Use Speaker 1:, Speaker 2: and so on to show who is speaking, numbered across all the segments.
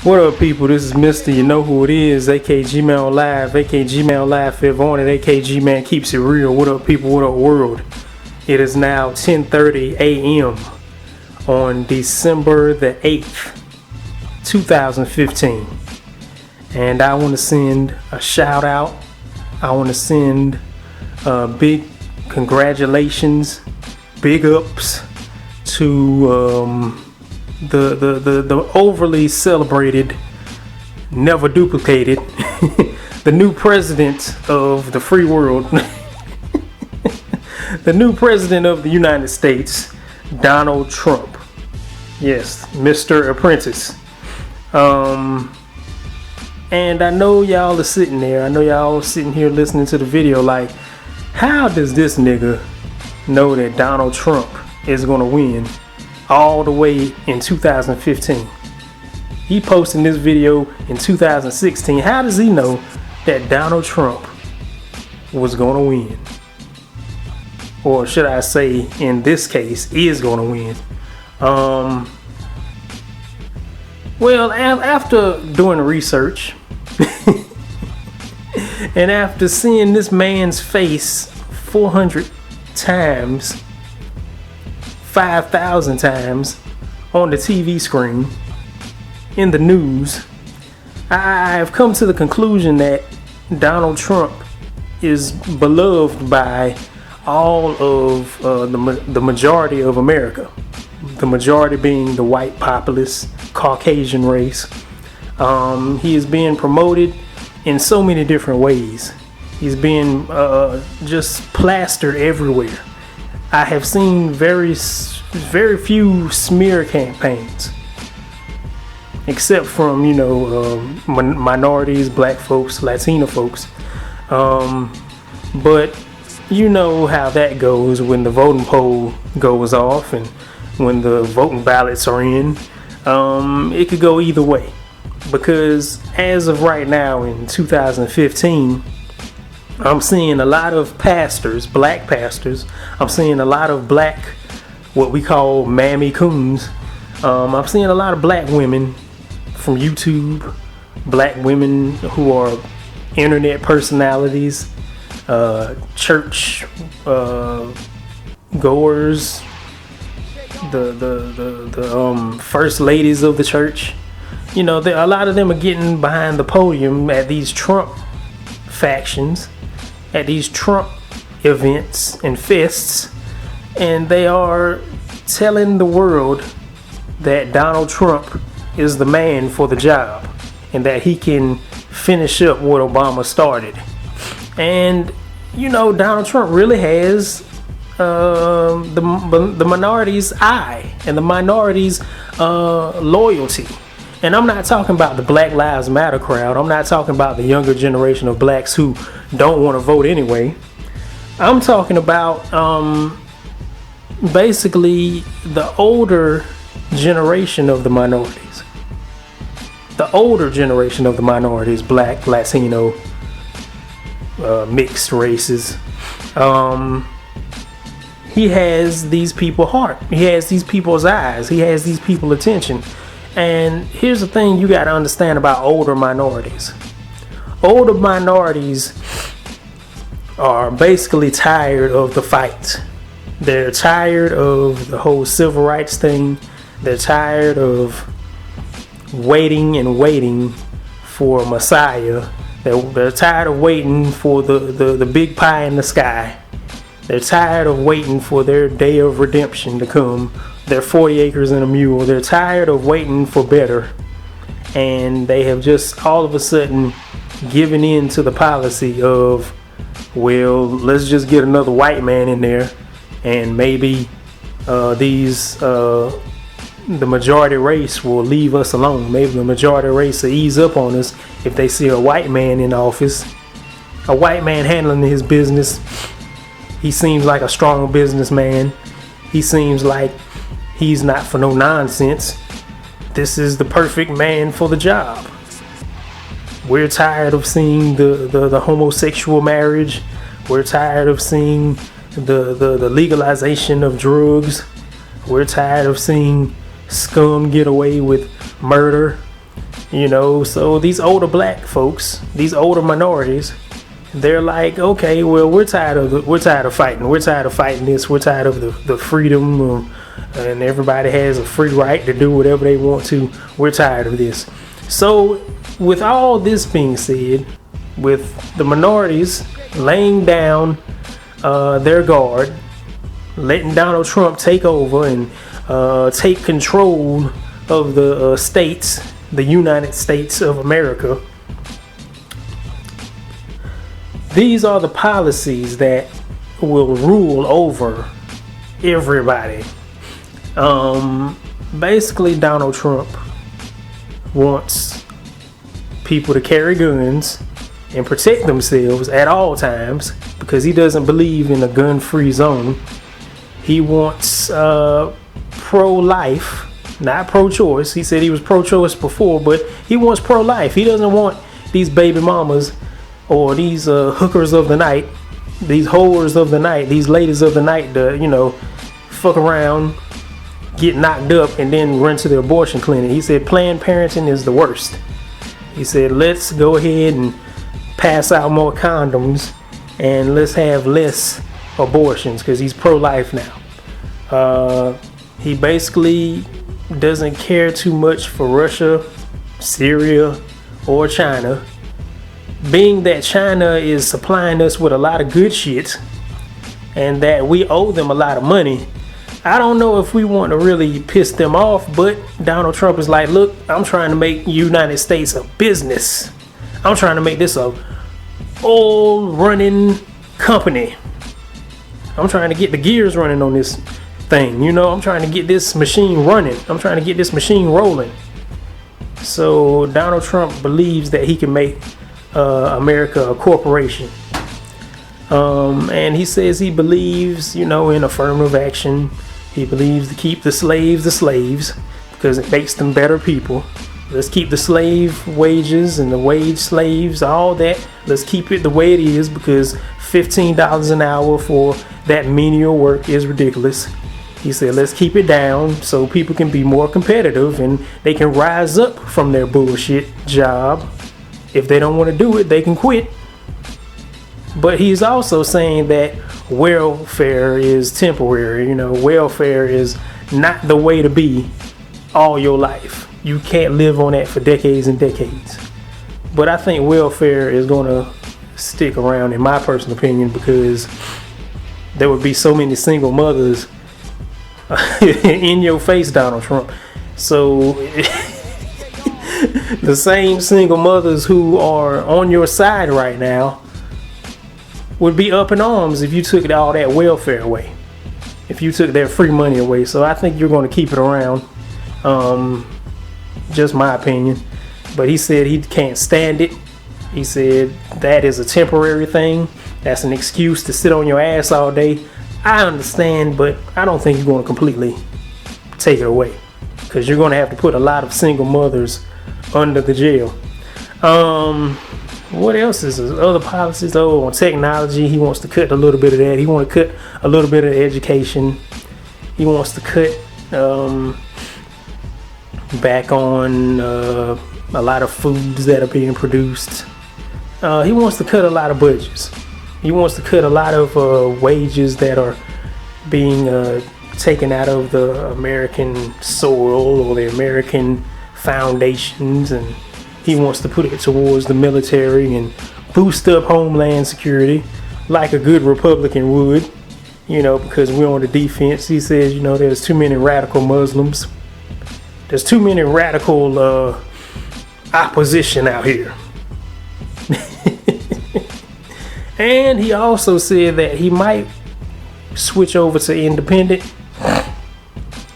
Speaker 1: What up, people? This is Mr. You Know Who It Is, AKG Man on Live, AKG Man on Live, Fifth on it, AKG Man keeps it real. What up, people? What up, world? It is now 10:30 a.m. on December the 8th, 2015. And I want to send a shout out. I want to send big congratulations, big ups to the overly celebrated, never duplicated, the new president of the free world, the new president of the United States, Donald Trump. Yes, Mr. Apprentice. And I know y'all are sitting there. I know y'all are sitting here listening to the video like, how does this nigga know that Donald Trump is gonna win all the way in 2015? He posted this video in 2016. How does he know that Donald Trump was gonna win? Or should I say, in this case, is gonna win? Well, after doing research and after seeing this man's face 400 times, 5,000 times on the TV screen, in the news, I have come to the conclusion that Donald Trump is beloved by all of the majority of America. The majority being the white populace, Caucasian race. He is being promoted in so many different ways. He's being just plastered everywhere. I have seen very few smear campaigns, except from minorities, black folks, Latino folks. But you know how that goes when the voting poll goes off and when the voting ballots are in. It could go either way, because as of right now in 2015, I'm seeing a lot of pastors, black pastors. I'm seeing a lot of black, what we call mammy coons. I'm seeing a lot of black women from YouTube, black women who are internet personalities, church goers, the first ladies of the church. You know, a lot of them are getting behind the podium at these Trump factions, at these Trump events and fests, and they are telling the world that Donald Trump is the man for the job and that he can finish up what Obama started. And you know, Donald Trump really has the minorities' eye and the minorities' loyalty. And I'm not talking about the Black Lives Matter crowd. I'm not talking about the younger generation of blacks who don't want to vote anyway. I'm talking about basically the older generation of the minorities. The older generation of the minorities, black, Latino, mixed races. He has these people's heart. He has these people's eyes. He has these people's attention. And here's the thing you got to understand about older minorities. Older minorities are basically tired of the fight. They're tired of the whole civil rights thing. They're tired of waiting and waiting for a Messiah. They're tired of waiting for the big pie in the sky. They're tired of waiting for their day of redemption to come. Their 40 acres and a mule. They're tired of waiting for better. And they have just all of a sudden given in to the policy of, well, let's just get another white man in there, and maybe the majority race will leave us alone. Maybe the majority race will ease up on us if they see a white man in office, a white man handling his business. He seems like a strong businessman. He seems like he's not for no nonsense. This is the perfect man for the job. We're tired of seeing the homosexual marriage. We're tired of seeing the legalization of drugs. We're tired of seeing scum get away with murder. You know, so these older black folks, these older minorities, they're like, okay, well, we're tired of fighting. We're tired of fighting this. We're tired of the freedom, and everybody has a free right to do whatever they want to. We're tired of this. So, with all this being said, with the minorities laying down their guard, letting Donald Trump take over and take control of the states, the United States of America. These are the policies that will rule over everybody. Basically, Donald Trump wants people to carry guns and protect themselves at all times because he doesn't believe in a gun-free zone. He wants pro-life, not pro-choice. He said he was pro-choice before, but he wants pro-life. He doesn't want these baby mamas or these hookers of the night, these whores of the night, these ladies of the night to, you know, fuck around, get knocked up, and then run to the abortion clinic. He said Planned Parenthood is the worst. He said, let's go ahead and pass out more condoms and let's have less abortions because he's pro-life now. He basically doesn't care too much for Russia, Syria, or China. Being that China is supplying us with a lot of good shit and that we owe them a lot of money, I don't know if we want to really piss them off, but Donald Trump is like, look, I'm trying to make United States a business. I'm trying to make this a old running company. I'm trying to get the gears running on this thing. You know, I'm trying to get this machine running. I'm trying to get this machine rolling. So Donald Trump believes that he can make America a corporation. And he says he believes, you know, in affirmative action. He believes to keep the slaves because it makes them better people. Let's keep the slave wages and the wage slaves, all that. Let's keep it the way it is because $15 an hour for that menial work is ridiculous. He said, let's keep it down so people can be more competitive and they can rise up from their bullshit job. If they don't want to do it, they can quit. But he's also saying that welfare is temporary. You know, welfare is not the way to be all your life. You can't live on that for decades and decades. But I think welfare is going to stick around, in my personal opinion, because there would be so many single mothers in your face, Donald Trump. So the same single mothers who are on your side right now would be up in arms if you took all that welfare away, if you took their free money away. So I think you're going to keep it around. Just my opinion. But he said he can't stand it. He said that is a temporary thing. That's an excuse to sit on your ass all day. I understand, but I don't think you're going to completely take it away because you're going to have to put a lot of single mothers under the jail. What else is there? Other policies? Oh, on technology, he wants to cut a little bit of that. He wants to cut a little bit of education. He wants to cut back on a lot of foods that are being produced. He wants to cut a lot of budgets. He wants to cut a lot of wages that are being taken out of the American soil or the American foundations, and he wants to put it towards the military and boost up homeland security like a good Republican would, you know, because we're on the defense. He says, you know, there's too many radical Muslims. There's too many radical opposition out here. And he also said that he might switch over to independent.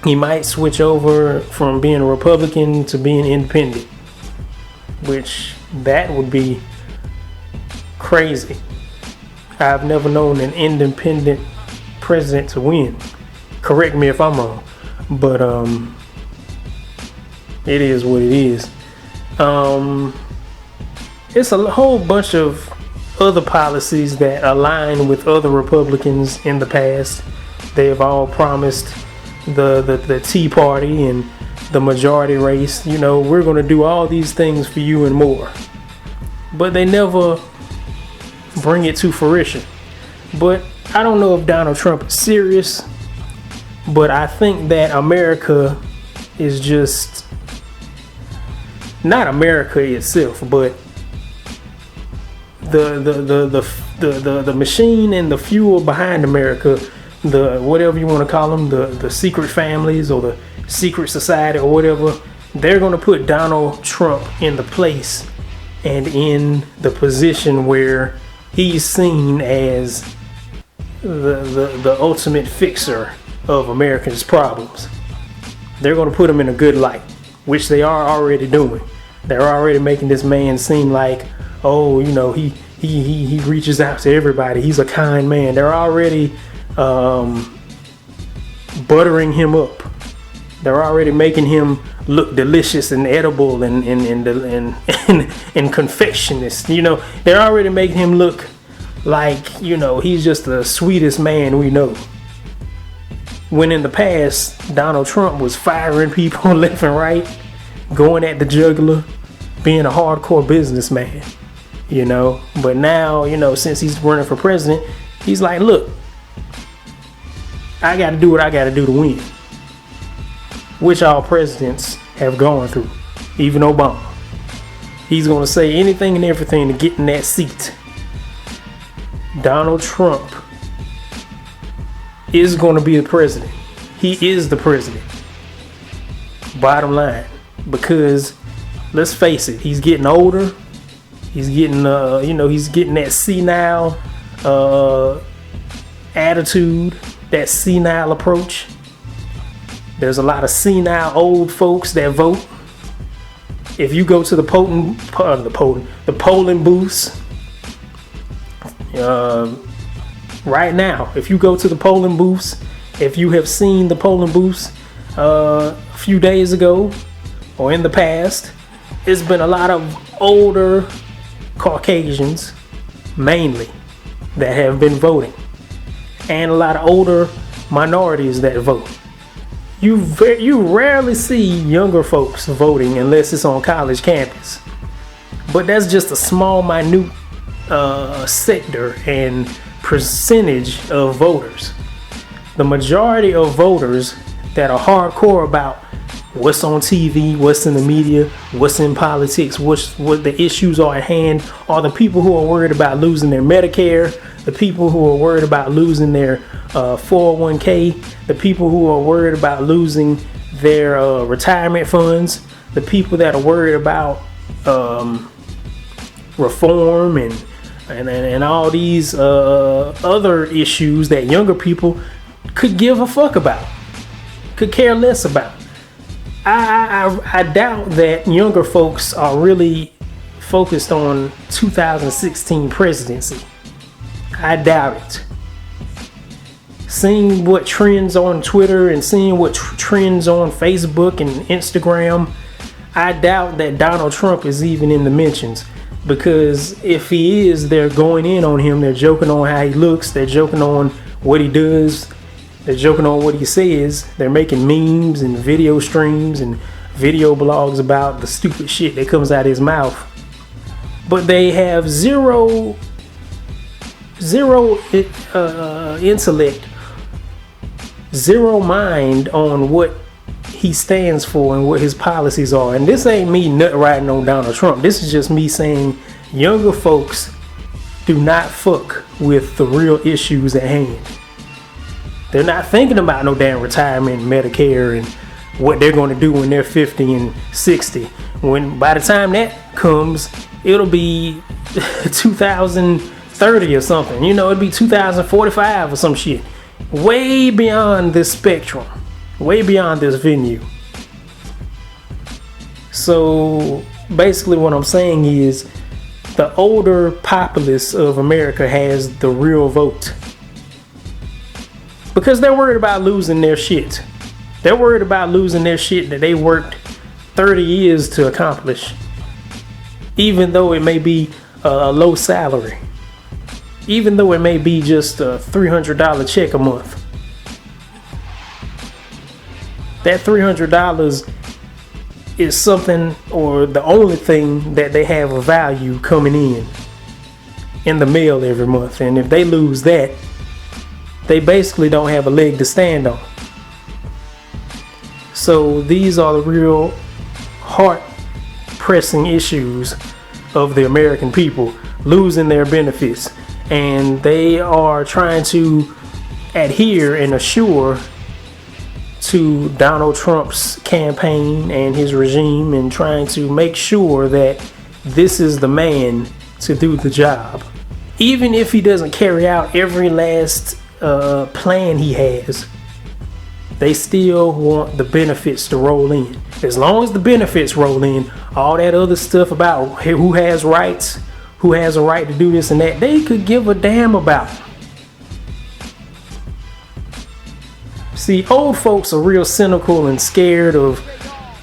Speaker 1: He might switch over from being a Republican to being independent, which that would be crazy. I've never known an independent president to win. Correct me if I'm wrong, but it is what it is. It's a whole bunch of other policies that align with other Republicans in the past. They have all promised the Tea Party and the majority race. You know, we're going to do all these things for you and more. But they never bring it to fruition. But I don't know if Donald Trump is serious, but I think that America is just not America itself, but the machine and the fuel behind America, the whatever you want to call them, the secret families or the secret society or whatever, they're going to put Donald Trump in the place and in the position where he's seen as the ultimate fixer of Americans' problems. They're going to put him in a good light, which they are already doing. They're already making this man seem like, oh, you know, he reaches out to everybody. He's a kind man. They're already buttering him up. They're already making him look delicious and edible and confectionist. You know, they're already making him look like, you know, he's just the sweetest man we know. When in the past, Donald Trump was firing people left and right, going at the jugular, being a hardcore businessman, you know. But now, you know, since he's running for president, he's like, look, I got to do what I got to do to win. Which all presidents have gone through, even Obama. He's going to say anything and everything to get in that seat. Donald Trump is going to be the president. He is the president. Bottom line. Because let's face it, he's getting older. He's getting, he's getting that senile attitude, that senile approach. There's a lot of senile old folks that vote. If you go to the polling booths, right now, if you go to the polling booths, if you have seen the polling booths a few days ago or in the past, it's been a lot of older Caucasians, mainly, that have been voting, and a lot of older minorities that vote. You rarely see younger folks voting unless it's on college campus, but that's just a small, minute sector and percentage of voters. The majority of voters that are hardcore about what's on TV, what's in the media, what's in politics, what the issues are at hand, are the people who are worried about losing their Medicare, the people who are worried about losing their 401k, the people who are worried about losing their retirement funds, the people that are worried about reform and all these other issues that younger people could give a fuck about, could care less about. I doubt that younger folks are really focused on 2016 presidency. I doubt it. Seeing what trends on Twitter and seeing what trends on Facebook and Instagram, I doubt that Donald Trump is even in the mentions. Because if he is, they're going in on him. They're joking on how he looks. They're joking on what he does. They're joking on what he says. They're making memes and video streams and video blogs about the stupid shit that comes out of his mouth. But they have zero intellect, zero mind on what he stands for and what his policies are. And this ain't me nut riding on Donald Trump. This is just me saying younger folks do not fuck with the real issues at hand. They're not thinking about no damn retirement, Medicare, and what they're going to do when they're 50 and 60. When by the time that comes, it'll be 2030 or something. You know, it'll be 2045 or some shit. Way beyond this spectrum. Way beyond this venue. So basically what I'm saying is the older populace of America has the real vote. Because they're worried about losing their shit. They're worried about losing their shit that they worked 30 years to accomplish. Even though it may be a low salary. Even though it may be just a $300 check a month. That $300 is something, or the only thing that they have of value coming in the mail every month. And if they lose that, they basically don't have a leg to stand on. So these are the real heart pressing issues of the American people, losing their benefits. And they are trying to adhere and assure to Donald Trump's campaign and his regime, and trying to make sure that this is the man to do the job. Even if he doesn't carry out every last plan he has, they still want the benefits to roll in. As long as the benefits roll in, all that other stuff about who has rights, who has a right to do this and that, they could give a damn about. See, old folks are real cynical and scared of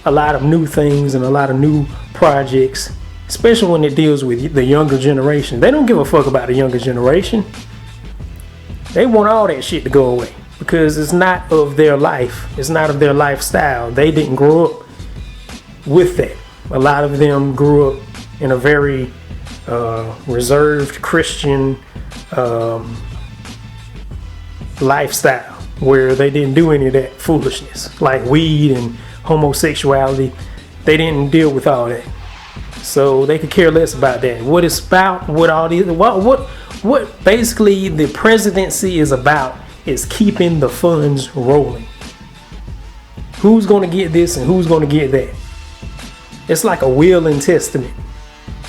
Speaker 1: a lot of new things and a lot of new projects, especially when it deals with the younger generation. They don't give a fuck about the younger generation. They want all that shit to go away because it's not of their life. It's not of their lifestyle. They didn't grow up with that. A lot of them grew up in a very reserved Christian lifestyle where they didn't do any of that foolishness like weed and homosexuality. They didn't deal with all that, so they could care less about that. What it's about, what all these, what basically the presidency is about is keeping the funds rolling. Who's going to get this and who's going to get that? It's like a will and testament.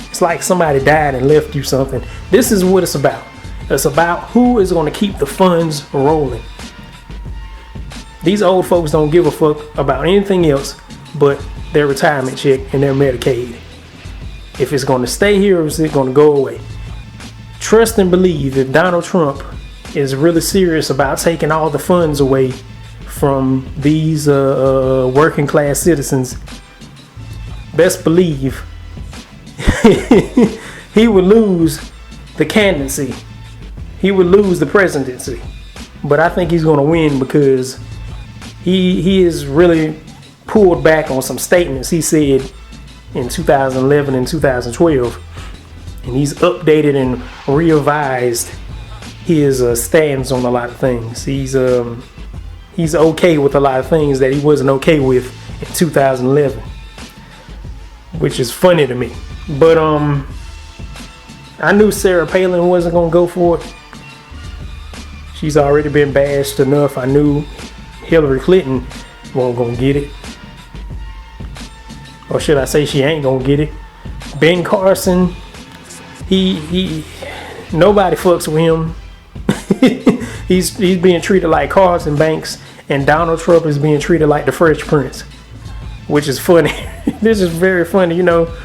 Speaker 1: It's like somebody died and left you something. This is what it's about. It's about who is going to keep the funds rolling. These old folks don't give a fuck about anything else but their retirement check and their Medicaid. If it's going to stay here or is it going to go away? Trust and believe, if Donald Trump is really serious about taking all the funds away from these working class citizens, best believe he would lose the candidacy. He would lose the presidency. But I think he's going to win because he has really pulled back on some statements he said in 2011 and 2012. And he's updated and revised his stance on a lot of things. He's okay with a lot of things that he wasn't okay with in 2011, which is funny to me. But I knew Sarah Palin wasn't gonna go for it. She's already been bashed enough. I knew Hillary Clinton wasn't gonna get it, or should I say she ain't gonna get it. Ben Carson, he nobody fucks with him. he's being treated like Carson Banks, and Donald Trump is being treated like the Fresh Prince, which is funny. This is very funny, you know.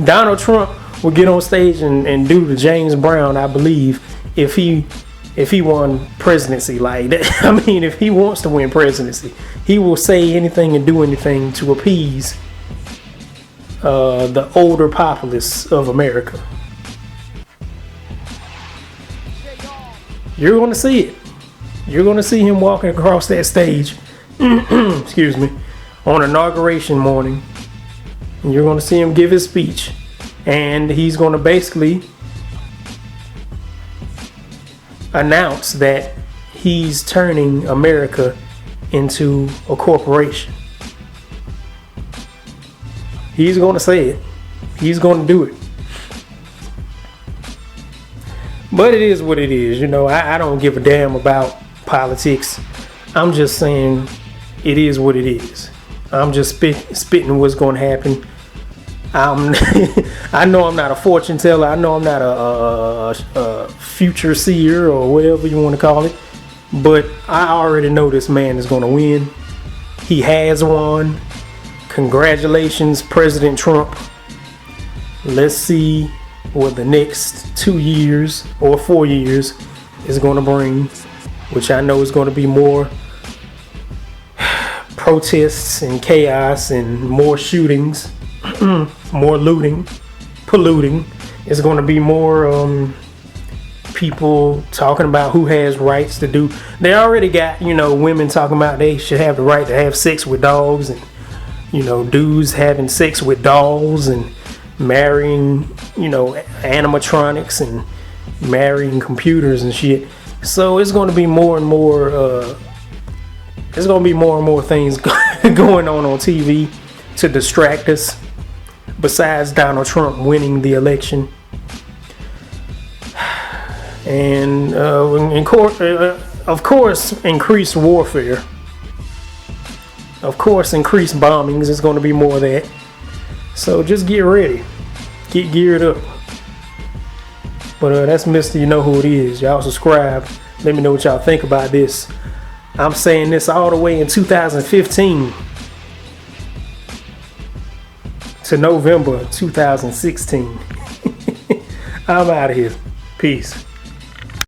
Speaker 1: Donald Trump would get on stage and do the James Brown, I believe, if he won presidency like that. I mean, if he wants to win presidency, he will say anything and do anything to appease the older populace of America. You're going to see it. You're going to see him walking across that stage, excuse me, on inauguration morning. And you're going to see him give his speech. And he's going to basically announce that he's turning America into a corporation. He's going to say it. He's going to do it. But it is what it is. You know, I don't give a damn about politics. I'm just saying it is what it is. I'm just spitting what's going to happen. I know I'm not a fortune teller. I know I'm not a future seer or whatever you want to call it. But I already know this man is going to win. He has won. Congratulations, President Trump. Let's see what the next 2 years or 4 years is going to bring, which I know is going to be more protests and chaos and more shootings, more looting, polluting. It's going to be more people talking about who has rights to do. They already got, you know, women talking about they should have the right to have sex with dogs, and dudes having sex with dolls and marrying, animatronics and marrying computers and shit. So it's going to be more and more. There's going to be more and more things going on TV to distract us. Besides Donald Trump winning the election, and of course, increased warfare. Of course, increased bombings. There's going to be more of that. So just get ready, get geared up. But that's Mr. You Know Who It Is. Y'all subscribe. Let me know what y'all think about this. I'm saying this all the way in 2015 to November 2016. I'm out of here. Peace.